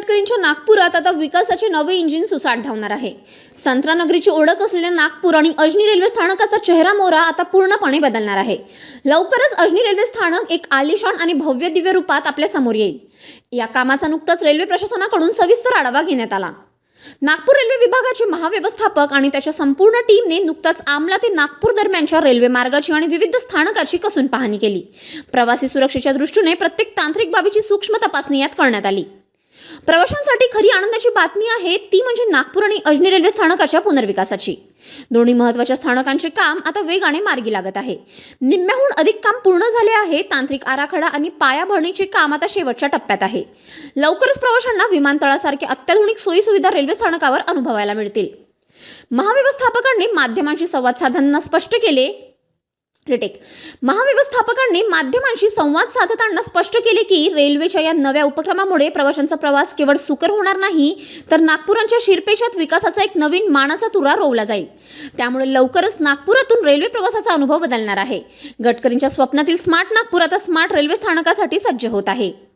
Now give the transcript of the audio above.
गडकरींच्या नागपुरात आता विकासाचे नवे इंजिन सुसाट धावणार आहे। संत्रानगरीची ओळख असलेल्या नागपूर आणि अजनी रेल्वे स्थानकाचा चेहरा मोहरा आता पूर्णपणे बदलणार आहे। लवकरच अजनी रेल्वे स्थानक एक आलिशान आणि भव्य दिव्य रूपात आपल्या समोर येईल। या कामाचा नुकताच रेल्वे प्रशासनाकडून सविस्तर आढावा घेण्यात आला। नागपूर रेल्वे विभागाचे महाव्यवस्थापक आणि त्याच्या संपूर्ण टीमने नुकताच आमला ते नागपूर दरम्यानच्या रेल्वे मार्गाची आणि विविध स्थानकाची कसून पाहणी केली। प्रवासी सुरक्षेच्या दृष्टीने प्रत्येक तांत्रिक बाबीची सूक्ष्म तपासणी यात करण्यात आली। प्रवाशांसाठी खरी आनंदाची बातमी आहे ती म्हणजे नागपूर आणि अजनी रेल्वे स्थानकाच्या पुनर्विकासाची। दोन्ही महत्त्वाच्या स्थानकांचे काम आता वेगाने मार्गी लागत आहे। निम्म्याहून अधिक काम पूर्ण झाले आहे। तांत्रिक आराखडा आणि पायाभरणीचे काम आता शेवटच्या टप्प्यात आहे। लवकरच प्रवाशांना विमानतळासारख्या अत्याधुनिक सोयीसुविधा रेल्वे स्थानकावर अनुभवायला मिळतील। महाव्यवस्थापकांनी माध्यमांशी संवाद साधताना स्पष्ट केले की रेल्वेच्या या नव्या उपक्रमामुळे प्रवाशांचा प्रवास केवळ सुकर होणार नाही तर नागपुरांच्या शिरपेचात विकासाचा एक नवीन मानाचा तुरा रोवला जाईल। त्यामुळे लवकरच नागपुरातून रेल्वे प्रवासाचा अनुभव बदलणार आहे। गडकरींच्या स्वप्नातील स्मार्ट नागपूर आता स्मार्ट रेल्वे स्थानकासाठी सज्ज होत आहे।